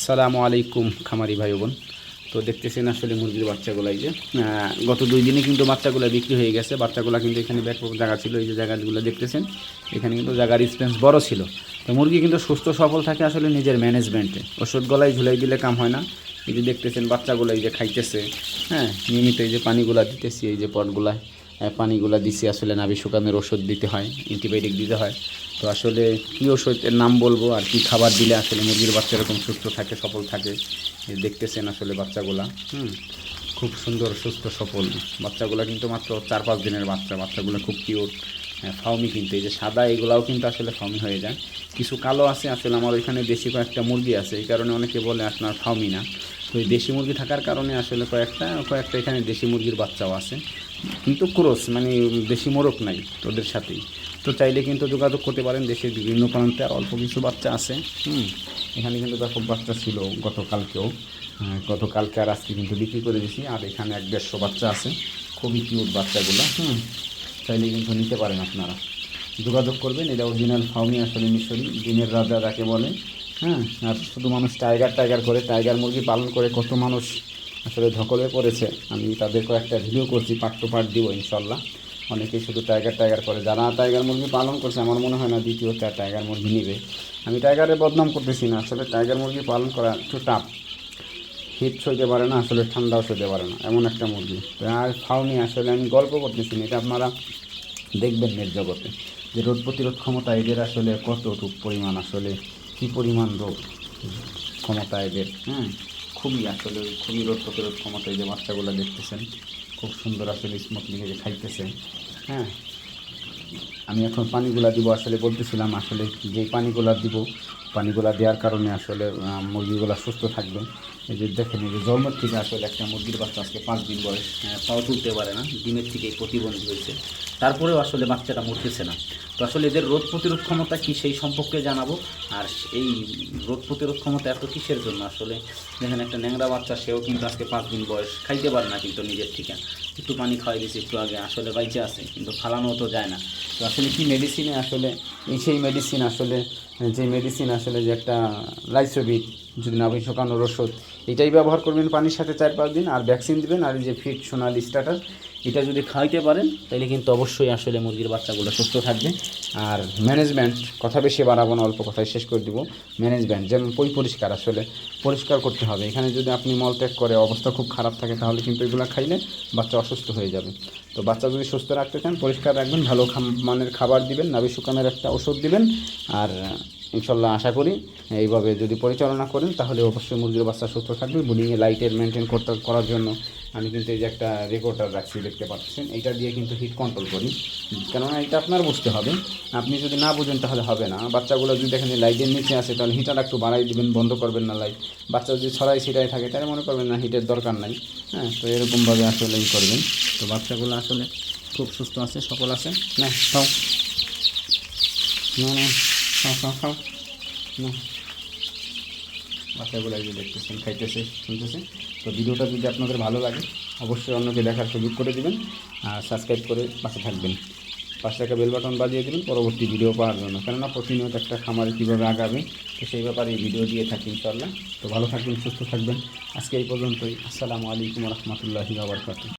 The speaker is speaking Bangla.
আসসালামু আলাইকুম খামারি ভাই বোন। তো দেখতেছেন আসলে মুরগির বাচ্চাগুলো এই যে গত 2 দিনে কিন্তু বাচ্চাগুলো বিক্রি হয়ে গেছে। বাচ্চাগুলো কিন্তু এখানে ব্যাপক জায়গা ছিল, এই যে জায়গাগুলো দেখতেছেন এখানে কিন্তু জায়গার স্পেস বড় ছিল। তো মুরগি কিন্তু সুস্থ সফল থাকে আসলে নিজের ম্যানেজমেন্টে, ওষুধ গলায় ঝুলাই দিলে কাম হয় না। এই যে দেখতেছেন বাচ্চাগুলো এই যে খাইতেছে, হ্যাঁ নিয়মিত এই যে পানিগুলা দিতেছি, এই যে পটগুলায় পানিগুলা দিছি। আসলে নাভি শুকানোর ওষুধ দিতে হয়, অ্যান্টিবায়োটিক দিতে হয়। তো আসলে কী ওষুধের নাম বলবো আর কি খাবার দিলে আসলে মুরগির বাচ্চা এরকম সুস্থ থাকে, সফল থাকে। দেখতেছেন আসলে বাচ্চাগুলা খুব সুন্দর সুস্থ সফল বাচ্চাগুলো, কিন্তু মাত্র 4-5 দিনের বাচ্চা। বাচ্চাগুলো খুব কিউট, ফাউমি, কিন্তু এই যে সাদা এগুলাও কিন্তু আসলে ফাউমি হয়ে যায়। কিছু কালো আছে, আসলে আমার ওইখানে দেশি কয়েকটা মুরগি আছে, এই কারণে অনেকে বলে আপনার ফাউমি না। তো এই দেশি মুরগি থাকার কারণে আসলে কয়েকটা এখানে দেশি মুরগির বাচ্চাও আছে, কিন্তু ক্রস মানে দেশি মোরগ নাই ওদের সাথেই। তো চাইলে কিন্তু যোগাযোগ করতে পারেন, দেশের বিভিন্ন প্রান্তে আর অল্প কিছু বাচ্চা আছে। এখানে কিন্তু ব্যাপক বাচ্চা ছিল গতকালকে আর আজকে কিন্তু বিক্রি করে দিয়েছি। আর এখানে 1-150 বাচ্চা আছে, খুবই কিউট বাচ্চাগুলো। চাইলে কিন্তু নিতে পারেন, আপনারা যোগাযোগ করবেন। এটা অরিজিনাল ফাউমি, আসলে মিশরি দিনের রাজা যাকে বলে। আর শুধু মানুষ টাইগার করে, টাইগার মুরগি পালন করে কত মানুষ আসলে ধকলে পড়েছে। আমি তাদের কয়েকটা ভিডিও করছি, পার্ট টু পার্ট দিব ইনশাল্লাহ। অনেকেই শুধু টাইগার করে, যারা টাইগার মুরগি পালন করছে আমার মনে হয় না দ্বিতীয়টা টাইগার মুরগি নিবে। আমি টাইগারের বদনাম করতেছি না, আসলে টাইগার মুরগি পালন করা একটু টাফ। হিট সইতে পারে না, আসলে ঠান্ডাও সইতে পারে না, এমন একটা মুরগি। আর ফাউমি আসলে আমি গল্প করতেছি না, এটা আপনারা দেখবেন নেট জগতে, যে রোগ প্রতিরোধ ক্ষমতা এদের আসলে কতটুক পরিমাণ, আসলে কী পরিমাণ রোগ ক্ষমতা এদের। খুবই রোগ প্রতিরোধ ক্ষমতা। এই যে বাচ্চাগুলো দেখতেছেন খুব সুন্দর, আসলে স্মুথলি যে খাইতেছে। আমি এখন পানিগুলা দিব, আসলে বলতেছিলাম আসলে যেই পানিগুলা দেওয়ার কারণে আসলে মুরগিগুলো সুস্থ থাকবে। এই যে দেখেন, এই যে জন্মের থেকে আসলে একটা মুরগির বাচ্চা আজকে 5 দিন বয়স, পাও তুলতে পারে না, ডিমের থেকেই প্রতিবন্ধী হয়েছে, তারপরেও আসলে বাচ্চাটা মরতেছে না। তো আসলে এদের রোগ প্রতিরোধ ক্ষমতা কী সেই সম্পর্কে জানাবো। আর এই রোগ প্রতিরোধ ক্ষমতা এত কিসের জন্য, আসলে দেখেন একটা ন্যাংরা বাচ্চা, সেও কিন্তু আজকে 5 দিন বয়স, খাইতে পারে না কিন্তু নিজের থেকে। একটু পানি খাওয়াই দিয়েছি একটু আগে, আসলে বাইচে আছে কিন্তু ফালানো তো যায় না। তো আসলে কি মেডিসিনে আসলে সেই মেডিসিন আসলে যে একটা লাইসোবিট, যদি নাভি শুকানোর ওষুধ, এটাই ব্যবহার করবেন পানির সাথে 4-5 দিন, আর ভ্যাকসিন দিবেন। আর এই যে ফিট সোনালি স্টার্টার, এটা যদি খাইতে পারেন তাহলে কিন্তু অবশ্যই আসলে মুরগির বাচ্চাগুলো সুস্থ থাকবে। আর ম্যানেজমেন্ট, কথা বেশি বাড়াবো না, অল্প কথায় শেষ করে দিব। ম্যানেজমেন্ট যেমন পরিষ্কার, আসলে পরিষ্কার করতে হবে। এখানে যদি আপনি মলত্যাগ করে অবস্থা খুব খারাপ থাকে, তাহলে কিন্তু এগুলো খাইলে বাচ্চা অসুস্থ হয়ে যাবে। তো বাচ্চা যদি সুস্থ রাখতে চান, পরিষ্কার রাখবেন, ভালো মানের খাবার দিবেন, নাভি শুকানোর একটা ওষুধ দিবেন। আর ইনশাল্লাহ আশা করি এইভাবে যদি পরিচালনা করেন তাহলে অবশ্যই মুরগির বাচ্চা সুস্থ থাকবে। বুলিংয়ে লাইটের মেনটেন করার জন্য আমি কিন্তু এই যে একটা রেকর্ডার রাখছি, দেখতে পাচ্ছেন, এইটা দিয়ে কিন্তু হিট কন্ট্রোল করি। কেননা এটা আপনার বুঝতে হবে, আপনি যদি না বুঝেন তাহলে হবে না। বাচ্চাগুলো যদি দেখেন লাইটের নিচে আসে, তাহলে হিটার একটু বাড়াই দিবেন, বন্ধ করবেন না লাইট। বাচ্চা যদি ছড়াই ছিটাই থাকে তাহলে মনে করবেন না হিটের দরকার নাই। তো এরকমভাবে আসলে করবেন। তো বাচ্চাগুলো আসলে খুব সুস্থ আছে, সফল আছে। না খাও, না খাও না। বাচ্চাগুলো যে দেখতেছেন খাইতেছে, শুনতেছে। তো ভিডিওটা যদি আপনাদের ভালো লাগে অবশ্যই অন্যকে দেখার সুযোগ করে দেবেন, আর সাবস্ক্রাইব করে পাশে থাকবেন। পাশে একটা বেল বাটন বাজিয়ে দেবেন পরবর্তী ভিডিও পাওয়ার জন্য, কেননা প্রতিনিয়ত একটা খামারে কীভাবে আগাবে তো সেই ব্যাপারে ভিডিও দিয়ে থাকি ইনশাল্লাহ। তো ভালো থাকবেন, সুস্থ থাকবেন। আজকে এই পর্যন্তই। আসসালামু আলাইকুম রহমতুল্লাহি ওয়া বারাকাতুহু।